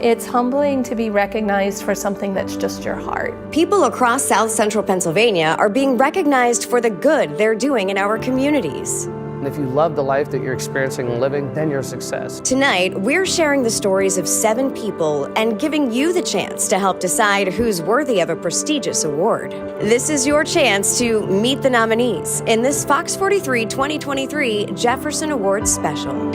It's humbling to be recognized for something that's just your heart. People across South Central Pennsylvania are being recognized for the good they're doing in our communities. If you love the life that you're experiencing and living, then you're a success. Tonight, we're sharing the stories of 7 people and giving you the chance to help decide who's worthy of a prestigious award. This is your chance to meet the nominees in this Fox 43 2023 Jefferson Awards special.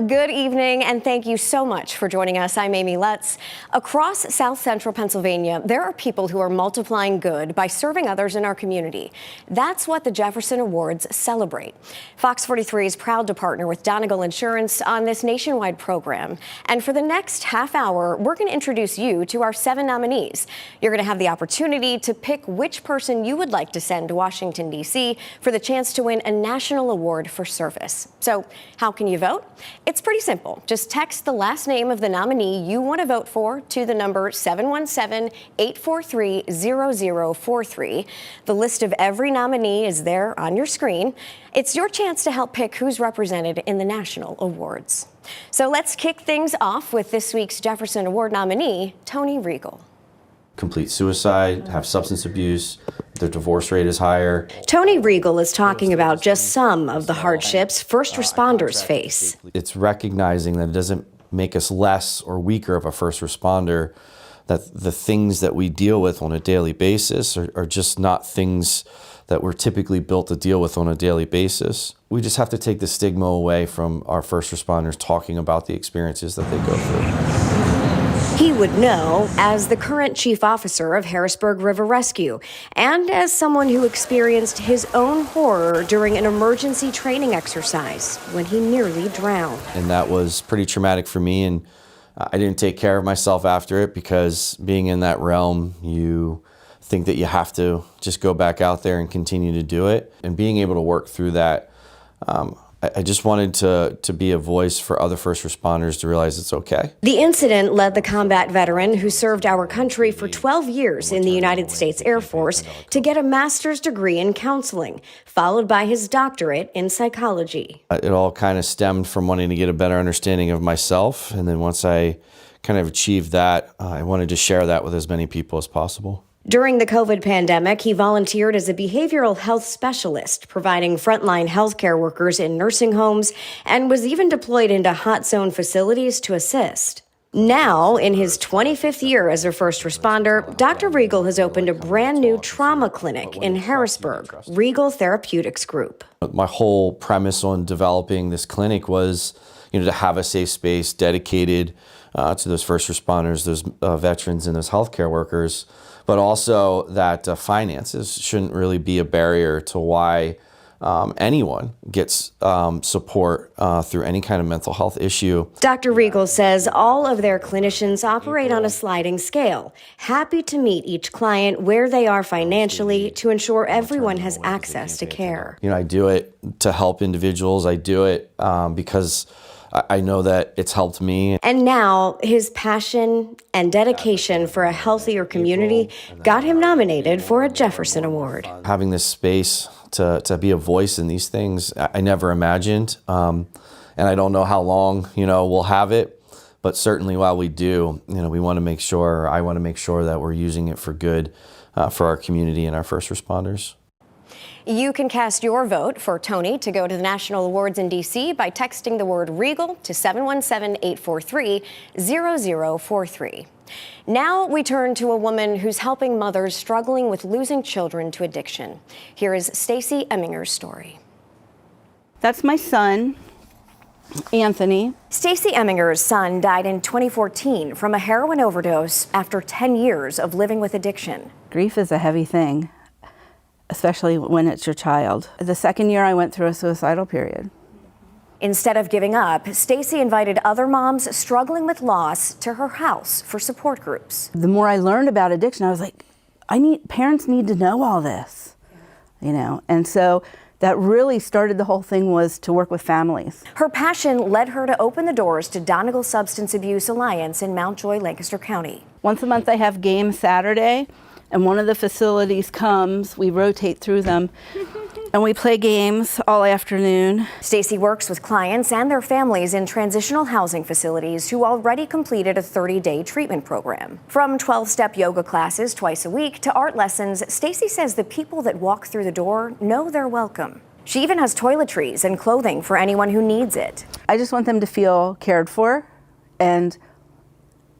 Good evening, and thank you so much for joining us. I'm Amy Lutz. Across South Central Pennsylvania, there are people who are multiplying good by serving others in our community. That's what the Jefferson Awards celebrate. Fox 43 is proud to partner with Donegal Insurance on this nationwide program. And for the next half hour, we're going to introduce you to our 7 nominees. You're going to have the opportunity to pick which person you would like to send to Washington, D.C. for the chance to win a national award for service. So how can you vote? It's pretty simple. Just text the last name of the nominee you want to vote for to the number 717-843-0043. The list of every nominee is there on your screen. It's your chance to help pick who's represented in the national awards. So let's kick things off with this week's Jefferson Award nominee, Tony Regal. Complete suicide, have substance abuse, their divorce rate is higher. Tony Regal is talking about just some of the hardships first responders face. It's recognizing that it doesn't make us less or weaker of a first responder, that the things that we deal with on a daily basis are just not things that we're typically built to deal with on a daily basis. We just have to take the stigma away from our first responders talking about the experiences that they go through. He would know as the current chief officer of Harrisburg River Rescue and as someone who experienced his own horror during an emergency training exercise when he nearly drowned. And that was pretty traumatic for me, and I didn't take care of myself after it because being in that realm, you think that you have to just go back out there and continue to do it. And being able to work through that, I just wanted to be a voice for other first responders to realize it's okay. The incident led the combat veteran who served our country for 12 years in the United States Air Force to get a master's degree in counseling, followed by his doctorate in psychology. It all kind of stemmed from wanting to get a better understanding of myself. And then once I kind of achieved that, I wanted to share that with as many people as possible. During the COVID pandemic, he volunteered as a behavioral health specialist, providing frontline healthcare workers in nursing homes, and was even deployed into hot zone facilities to assist. Now, in his 25th year as a first responder, Dr. Regal has opened a brand new trauma clinic in Harrisburg, Regal Therapeutics Group. My whole premise on developing this clinic was, to have a safe space dedicated to those first responders, those veterans, and those healthcare workers. But also that finances shouldn't really be a barrier to why anyone gets support through any kind of mental health issue. Dr. Regal says all of their clinicians operate on a sliding scale, happy to meet each client where they are financially to ensure everyone has access to care. I do it to help individuals. I do it because I know that it's helped me. And now his passion and dedication for a healthier community got him nominated for a Jefferson Award. Having this space to be a voice in these things, I never imagined. And I don't know how long, we'll have it. But certainly while we do, I want to make sure that we're using it for good for our community and our first responders. You can cast your vote for Tony to go to the National Awards in D.C. by texting the word REGAL to 717-843-0043. Now we turn to a woman who's helping mothers struggling with losing children to addiction. Here is Stacey Emminger's story. That's my son, Anthony. Stacey Emminger's son died in 2014 from a heroin overdose after 10 years of living with addiction. Grief is a heavy thing, especially when it's your child. The second year I went through a suicidal period. Instead of giving up, Stacey invited other moms struggling with loss to her house for support groups. The more I learned about addiction, I was like, parents need to know all this, And so that really started the whole thing, was to work with families. Her passion led her to open the doors to Donegal Substance Abuse Alliance in Mountjoy, Lancaster County. Once a month I have game Saturday, and one of the facilities comes, we rotate through them, And we play games all afternoon. Stacy works with clients and their families in transitional housing facilities who already completed a 30-day treatment program. From 12-step yoga classes twice a week to art lessons, Stacy says the people that walk through the door know they're welcome. She even has toiletries and clothing for anyone who needs it. I just want them to feel cared for and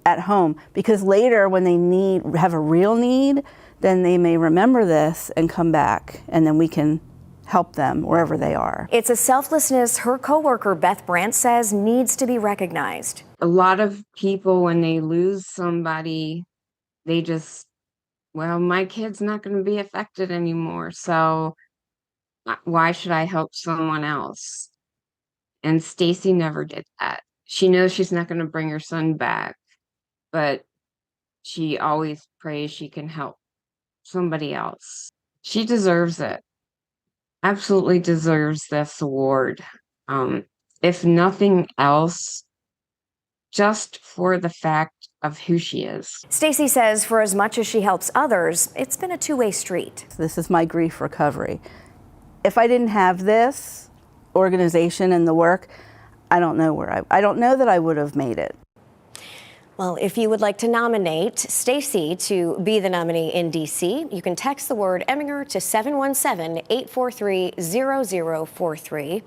at home, because later when they have a real need, then they may remember this and come back, and then we can help them wherever they are. It's a selflessness her coworker Beth Brandt says needs to be recognized. A lot of people, when they lose somebody, they just, well, my kid's not going to be affected anymore, so why should I help someone else? And Stacy never did that. She knows she's not going to bring her son back, but she always prays she can help somebody else. She deserves it. Absolutely deserves this award. If nothing else, just for the fact of who she is. Stacy says for as much as she helps others, it's been a two-way street. This is my grief recovery. If I didn't have this organization and the work, I don't know that I would have made it. Well, if you would like to nominate Stacy to be the nominee in D.C., you can text the word Eminger to 717-843-0043.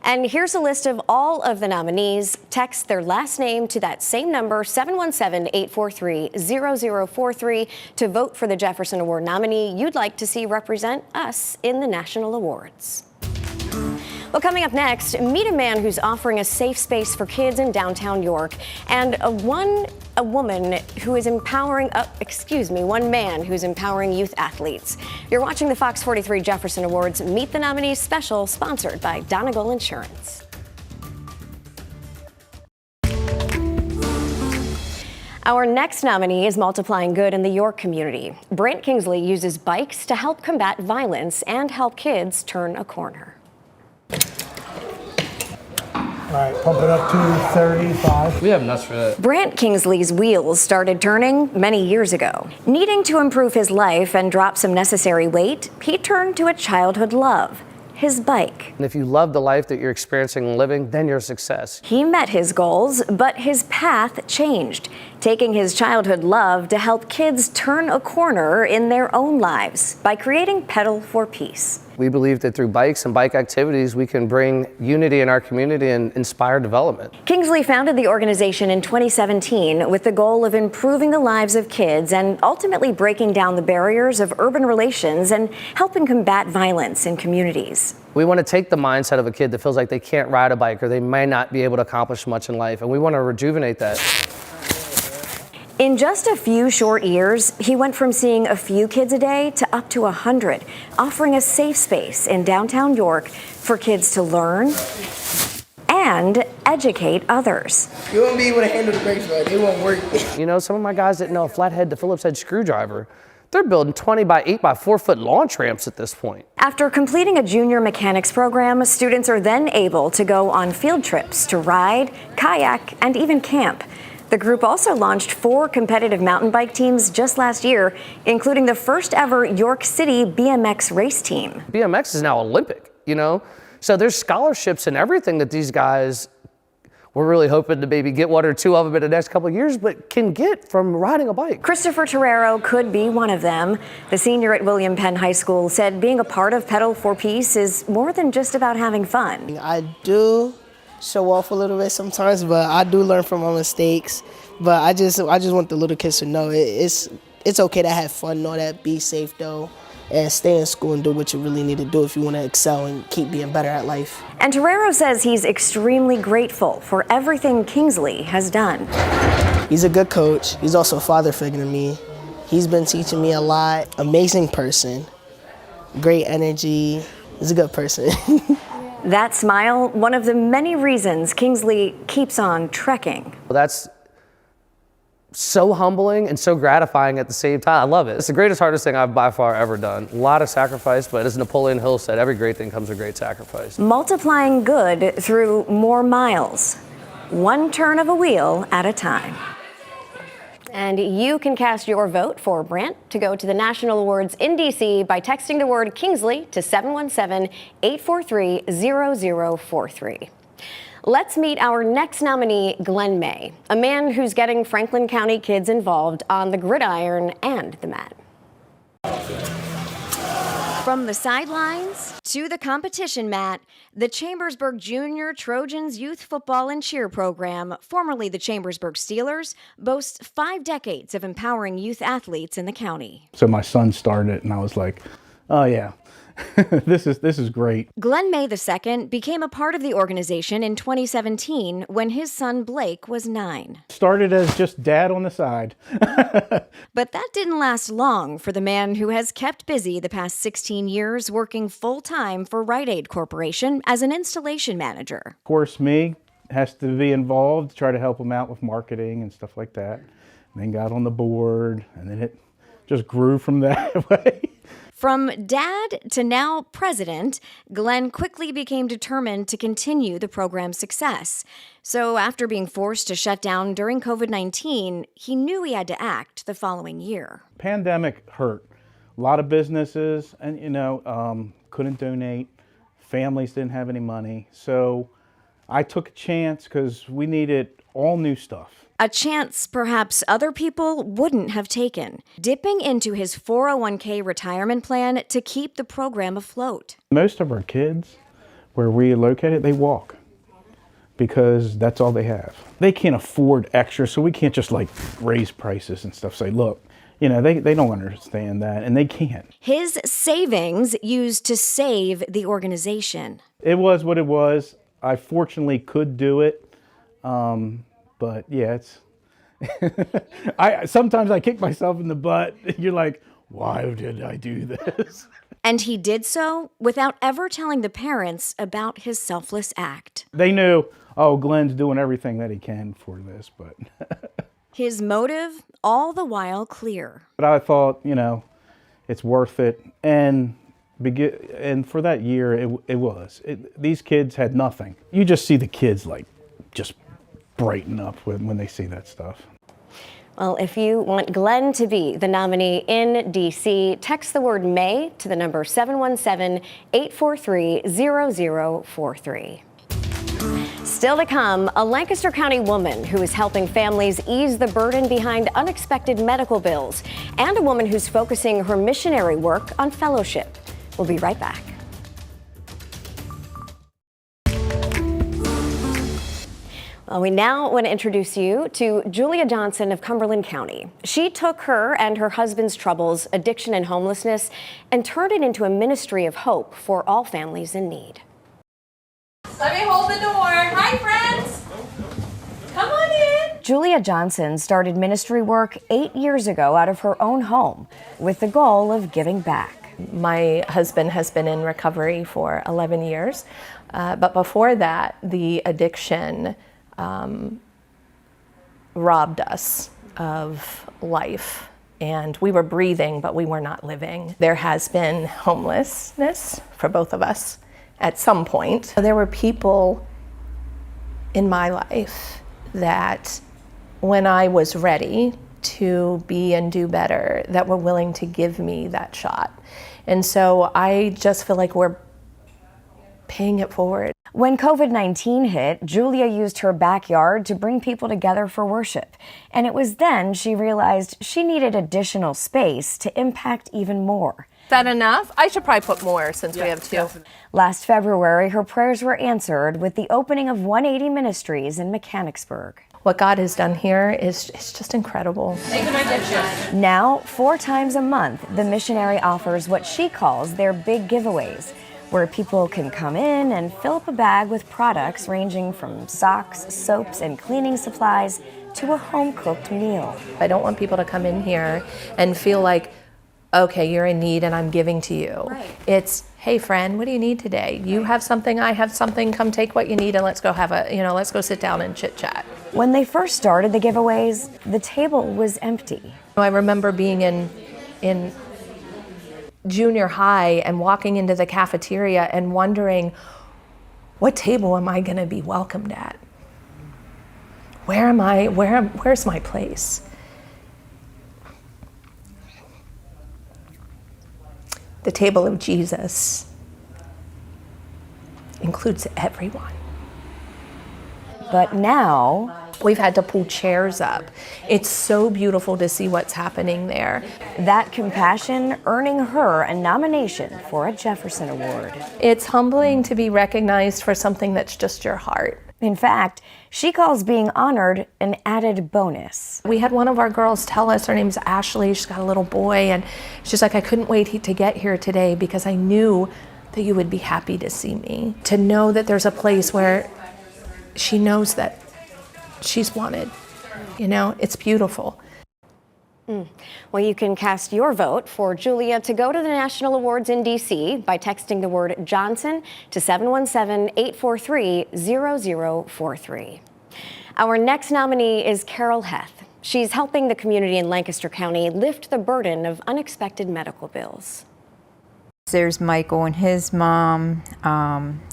And here's a list of all of the nominees. Text their last name to that same number, 717-843-0043, to vote for the Jefferson Award nominee you'd like to see represent us in the national awards. Well, coming up next, meet a man who's offering a safe space for kids in downtown York, and one man who's empowering youth athletes. You're watching the Fox 43 Jefferson Awards Meet the Nominees special, sponsored by Donegal Insurance. Our next nominee is multiplying good in the York community. Brant Kingsley uses bikes to help combat violence and help kids turn a corner. All right, pump it up to 35. We have nuts for that. Brant Kingsley's wheels started turning many years ago. Needing to improve his life and drop some necessary weight, he turned to a childhood love, his bike. And if you love the life that you're experiencing and living, then you're a success. He met his goals, but his path changed, taking his childhood love to help kids turn a corner in their own lives by creating Pedal for Peace. We believe that through bikes and bike activities, we can bring unity in our community and inspire development. Kingsley founded the organization in 2017 with the goal of improving the lives of kids and ultimately breaking down the barriers of urban relations and helping combat violence in communities. We want to take the mindset of a kid that feels like they can't ride a bike or they may not be able to accomplish much in life, and we want to rejuvenate that. In just a few short years, he went from seeing a few kids a day to up to 100, offering a safe space in downtown York for kids to learn and educate others. You won't be able to handle the brakes right, it won't work. You know, some of my guys didn't know a flathead to Phillips head screwdriver. They're building 20 by 8 by 4 foot launch ramps at this point. After completing a junior mechanics program, students are then able to go on field trips to ride, kayak, and even camp. The group also launched 4 competitive mountain bike teams just last year, including the first ever York City BMX race team. BMX is now Olympic, you know? So there's scholarships and everything that these guys, we're really hoping to maybe get 1 or 2 of them in the next couple of years, but can get from riding a bike. Christopher Torrero could be one of them. The senior at William Penn High School said being a part of Pedal for Peace is more than just about having fun. I do show off a little bit sometimes, but I do learn from my mistakes. But I just want the little kids to know it's okay to have fun and all that. Be safe though, and stay in school and do what you really need to do if you want to excel and keep being better at life. And Torrero says he's extremely grateful for everything Kingsley has done. He's a good coach. He's also a father figure to me. He's been teaching me a lot. Amazing person, great energy. He's a good person. That smile, one of the many reasons Kingsley keeps on trekking. Well, that's so humbling and so gratifying at the same time. I love it. It's the greatest, hardest thing I've by far ever done. A lot of sacrifice, but as Napoleon Hill said, every great thing comes with great sacrifice. Multiplying good through more miles, one turn of a wheel at a time. And you can cast your vote for Brant to go to the National Awards in D.C. by texting the word Kingsley to 717-843-0043. Let's meet our next nominee, Glenn May, a man who's getting Franklin County kids involved on the gridiron and the mat. From the sidelines to the competition mat, the Chambersburg Junior Trojans Youth Football and Cheer Program, formerly the Chambersburg Steelers, boasts 5 decades of empowering youth athletes in the county. So my son started it, and I was like, oh yeah, this is great. Glenn May II became a part of the organization in 2017 when his son Blake was 9. Started as just dad on the side. But that didn't last long for the man who has kept busy the past 16 years working full-time for Rite Aid Corporation as an installation manager. Of course, me has to be involved, try to help him out with marketing and stuff like that. And then got on the board, and then it just grew from that way. From dad to now president, Glenn quickly became determined to continue the program's success. So after being forced to shut down during COVID-19, he knew he had to act the following year. Pandemic hurt. A lot of businesses, and couldn't donate. Families didn't have any money. So I took a chance because we needed all new stuff. A chance perhaps other people wouldn't have taken, dipping into his 401k retirement plan to keep the program afloat. Most of our kids, where we located, they walk because that's all they have. They can't afford extra, so we can't just raise prices and stuff. Say, look, they don't understand that, and they can't. His savings used to save the organization. It was what it was. I fortunately could do it. But yeah, it's sometimes I kick myself in the butt. You're like, why did I do this? And he did so without ever telling the parents about his selfless act. They knew, oh, Glenn's doing everything that he can for this, but his motive, all the while clear. But I thought, it's worth it. And for that year, it was. These kids had nothing. You just see the kids just brighten up when they see that stuff. Well, if you want Glenn to be the nominee in D.C., text the word May to the number 717-843-0043. Still to come, a Lancaster County woman who is helping families ease the burden behind unexpected medical bills, and a woman who's focusing her missionary work on fellowship. We'll be right back. Well, we now want to introduce you to Julia Johnson of Cumberland County. She took her and her husband's troubles, addiction and homelessness, and turned it into a ministry of hope for all families in need. Let me hold the door. Hi, friends. Come on in. Julia Johnson started ministry work 8 years ago out of her own home with the goal of giving back. My husband has been in recovery for 11 years, but before that, the addiction robbed us of life, and we were breathing, but we were not living. There has been homelessness for both of us at some point. There were people in my life that, when I was ready to be and do better, that were willing to give me that shot. And so I just feel like we're paying it forward. When COVID-19 hit, Julia used her backyard to bring people together for worship. And it was then she realized she needed additional space to impact even more. Is that enough? I should probably put more since we have 2. Definitely. Last February, her prayers were answered with the opening of 180 Ministries in Mechanicsburg. What God has done here is just incredible. Thank you, my dishes. Now, 4 times a month, the missionary offers what she calls their big giveaways, where people can come in and fill up a bag with products ranging from socks, soaps, and cleaning supplies to a home-cooked meal. I don't want people to come in here and feel like, okay, you're in need and I'm giving to you. Right. It's, hey friend, what do you need today? You have something, I have something, come take what you need and let's go let's go sit down and chit chat. When they first started the giveaways, the table was empty. I remember being in junior high and walking into the cafeteria and wondering, what table am I gonna be welcomed at? Where's my place? The table of Jesus includes everyone. But now, We've had to pull chairs up. It's so beautiful to see what's happening there. that compassion earning her a nomination for a Jefferson Award. It's humbling to be recognized for something that's just your heart. In fact, she calls being honored an added bonus. We had one of our girls tell us, her name's Ashley, she's got a little boy, and she's like, I couldn't wait to get here today because I knew that you would be happy to see me. To know that there's a place where she knows that she's wanted. You know, it's beautiful. Well, you can cast your vote for Julia to go to the National Awards in D.C. by texting the word Johnson to 717-843-0043. Our next nominee is Carol Heth. She's helping the community in Lancaster County lift the burden of unexpected medical bills. There's Michael and his mom.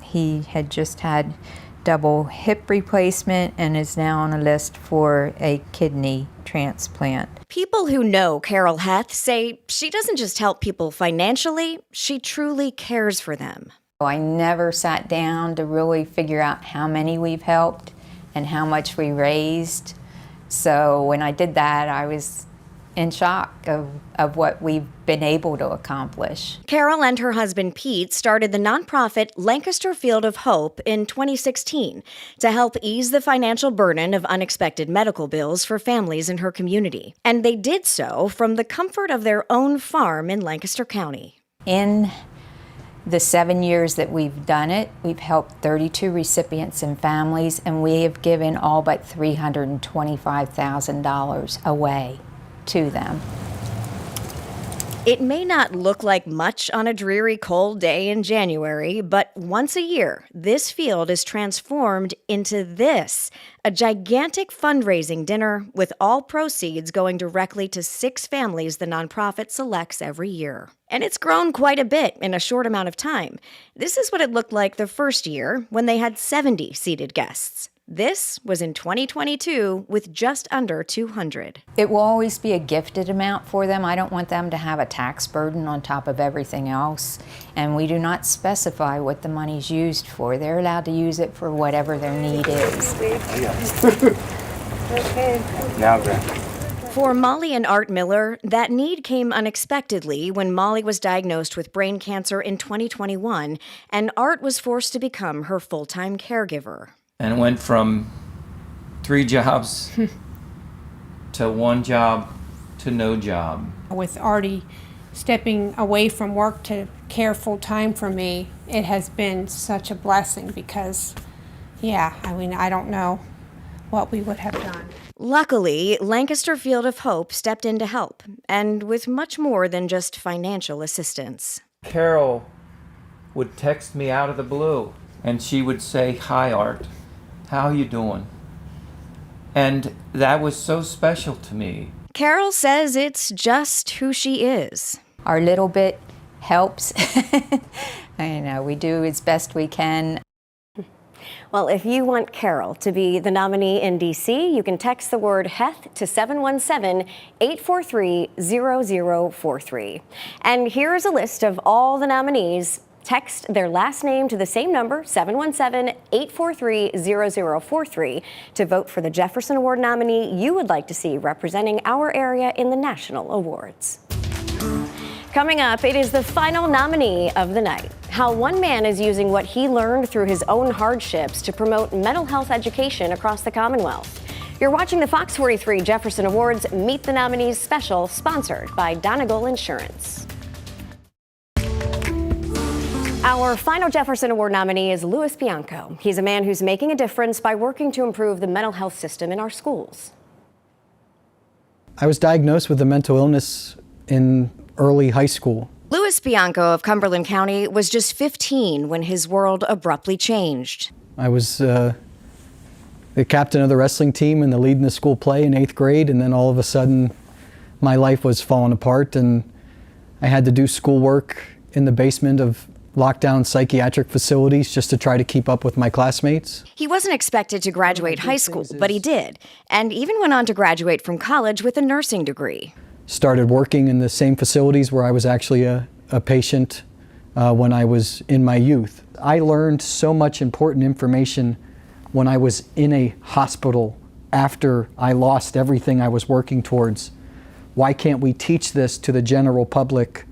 He had just had double hip replacement and is now on a list for a kidney transplant. People who know Carol Heth say she doesn't just help people financially, she truly cares for them. I never sat down to really figure out how many we've helped and how much we raised. So when I did that, I was in shock of what we've been able to accomplish. Carol and her husband Pete started the nonprofit Lancaster Field of Hope in 2016 to help ease the financial burden of unexpected medical bills for families in her community. And they did so from the comfort of their own farm in Lancaster County. In the 7 years that we've done it, we've helped 32 recipients and families, and we have given all but $325,000 away to them. It may not look like much on a dreary, cold day in January, but once a year, this field is transformed into this, a gigantic fundraising dinner with all proceeds going directly to 6 families the nonprofit selects every year. And it's grown quite a bit in a short amount of time. This is what it looked like the first year when they had 70 seated guests. This was in 2022 with just under 200. It will always be a gifted amount for them. I don't want them to have a tax burden on top of everything else. And we do not specify what the money's used for. They're allowed to use it for whatever their need is. For Molly and Art Miller, that need came unexpectedly when Molly was diagnosed with brain cancer in 2021, and Art was forced to become her full-time caregiver. And it went from 3 jobs to 1 job to no job. With Artie stepping away from work to care full time for me, it has been such a blessing because, I don't know what we would have done. Luckily, Lancaster Field of Hope stepped in to help, and with much more than just financial assistance. Carol would text me out of the blue, and she would say, "Hi, Art. How you doing?" And that was so special to me. Carol says it's just who she is. Our little bit helps. We do as best we can. Well, if you want Carol to be the nominee in D.C., you can text the word Heth to 717-843-0043. And here's a list of all the nominees. Text their last name to the same number, 717-843-0043, to vote for the Jefferson Award nominee you would like to see representing our area in the National Awards. Coming up, it is the final nominee of the night. How one man is using what he learned through his own hardships to promote mental health education across the Commonwealth. You're watching the Fox 43 Jefferson Awards Meet the Nominees special, sponsored by Donegal Insurance. Our final Jefferson Award nominee is Louis Bianco. He's a man who's making a difference by working to improve the mental health system in our schools. I was diagnosed with a mental illness in early high school. Louis Bianco of Cumberland County was just 15 when his world abruptly changed. I was the captain of the wrestling team and the lead in the school play in 8th grade, and then all of a sudden my life was falling apart, and I had to do schoolwork in the basement of lockdown psychiatric facilities just to try to keep up with my classmates. He wasn't expected to graduate high school, but he did, and even went on to graduate from college with a nursing degree. Started working in the same facilities where I was actually a a patient when I was in my youth. I learned so much important information when I was in a hospital after I lost everything I was working towards. Why can't we teach this to the general public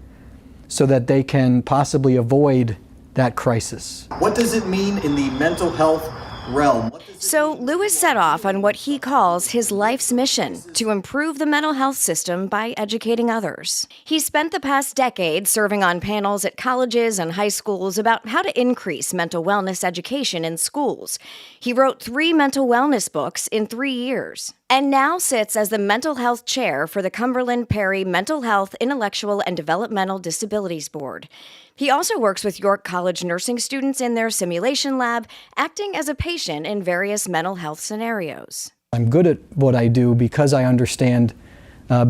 so that they can possibly avoid that crisis? What does it mean in the mental health realm? So Lewis set off on what he calls his life's mission, to improve the mental health system by educating others. He spent the past decade serving on panels at colleges and high schools about how to increase mental wellness education in schools. He wrote 3 mental wellness books in 3 years, and now sits as the mental health chair for the Cumberland Perry Mental Health, Intellectual, and Developmental Disabilities Board. He also works with York College nursing students in their simulation lab, acting as a patient in various mental health scenarios. I'm good at what I do because I understand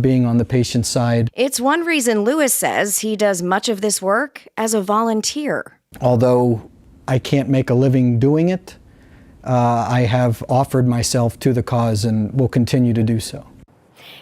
being on the patient side. It's one reason Lewis says he does much of this work as a volunteer. Although I can't make a living doing it, I have offered myself to the cause and will continue to do so.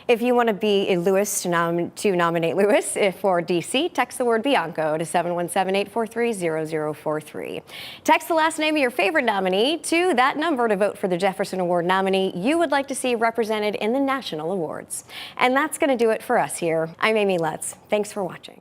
If you want to be a Lewis to nominate Lewis for DC, text the word Bianco to 717-843-0043. Text the last name of your favorite nominee to that number to vote for the Jefferson Award nominee you would like to see represented in the national awards. And that's going to do it for us here. I'm Amy Lutz. Thanks for watching.